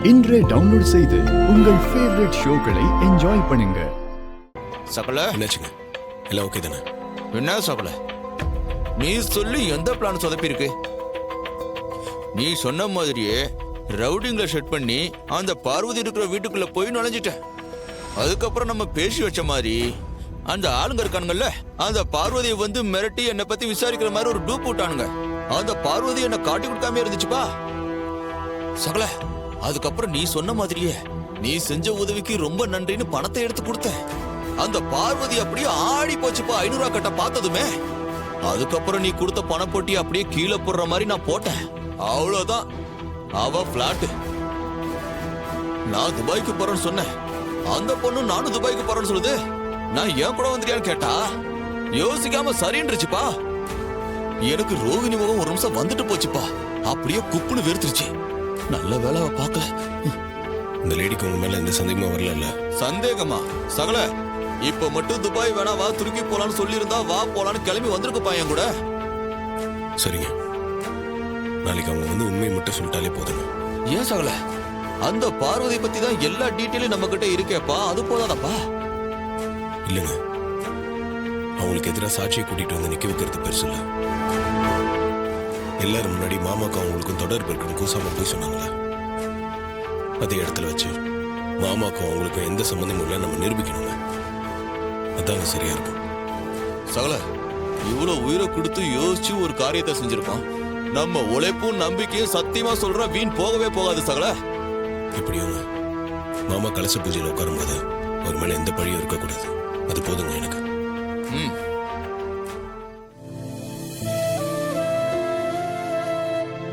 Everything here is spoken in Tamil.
இன்றே டவுன்லோட் செய்து உங்கள் ஃபேவரட் ஷோக்களை என்ஜாய் பண்ணுங்க. சகல என்னாச்சுங்க? எல்லாம் ஓகே தானே? என்ன சகல, நீ சொல்லி எந்த பிளான் சொதப்பி இருக்கு? நீ சொன்ன மாதிரியே ரவுடிங்களை செட் பண்ணி அந்த பார்வதி இருக்கிற வீட்டுக்குள்ள போய் நுழைஞ்சிட்டேன். அதுக்கப்புறம் நம்ம பேசி வச்ச மாதிரி அந்த ஆளுங்க இருக்கானுங்கல்ல, அந்த பார்வதியை வந்து மிரட்டி என்னை பத்தி விசாரிக்கிற மாதிரி ஒரு டூப் விட்டானுங்க. அந்த பார்வதி என்ன காட்டி கொடுக்காம இருந்துச்சுப்பா சகல. அதுக்கப்புறம் நீ சொன்ன மாதிரியே நீ செஞ்ச உதவிக்கு ரொம்ப நன்றின்னு பணத்தை எடுத்து கொடுத்த. அந்த பார்வதி அப்படியே ஆடி போச்சுப்பா 500 ரூபா கட்ட பார்த்ததுமே. அதுக்கப்புறம் நீ கொடுத்த பண போட்டி அப்படியே கீழே போடுற மாதிரி நான் போட்டேன். அவ்வளவுதான், அவ பிளாட். நான் துபாய்க்கு போறேன்னு சொன்னேன். அந்த பொண்ணு நானும் துபாய்க்கு போறேன்னு சொல்லுது. நான் ஏன் கூட வந்துட்டியான்னு கேட்டா யோசிக்காம சரின்றுச்சுப்பா. எனக்கு ரோகிணி முகம் ஒரு நிமிஷம் வந்துட்டு போச்சுப்பா. அப்படியே குப்புன்னு வெறுத்துருச்சு. நல்ல வேலை அவ பார்க்கல. இந்த லேடிக்கு உங்க மேல எந்த சந்தேகமும் வரல? சந்தேகமா சகல? இப்ப மட்டும் துபாய் வேணா வா, துருக்கி போலான்னு சொல்லி இருந்தா வா போலான்னு கிளம்பி வந்திருக்குப்பா என் கூட. சரிங்க, நாளைக்கு அவங்க வந்து உண்மையை மட்டும் சொல்லிட்டாலே போதுங்க. ஏன் சகல? அந்த பார்வதி பத்தி தான் எல்லா டீட்டெயிலும் நம்ம கிட்ட இருக்கேப்பா, அது போதாதப்பா? இல்லைங்க, அவங்களுக்கு எதிராக சாட்சியை கூட்டிட்டு வந்து நிக்க வைக்கிறது பெருசு இல்ல. எல்லாரும் முன்னாடி மாமாக்கும் அவங்களுக்கும் தொடர்பு இருக்குன்னு கூசாம போய் சொன்னாங்களே, அதே இடத்துல வச்சு மாமாக்கும் அவங்களுக்கும் எந்த சம்பந்தமும் இல்லை நம்ம நிரூபிக்கணுங்க. அதாங்க சரியா இருக்கும். சகல, இவ்வளவு உயிரை கொடுத்து யோசிச்சு ஒரு காரியத்தை செஞ்சிருக்கோம். நம்ம உழைப்பும் நம்பிக்கையும் சத்தியமா சொல்ற வீண் போகவே போகாது சகல. எப்படியோங்க, மாமா கலச பூஜையில் உட்காரும்போது ஒரு மேல எந்த பழியும் இருக்கக்கூடாது. அது போதுங்க எனக்கு.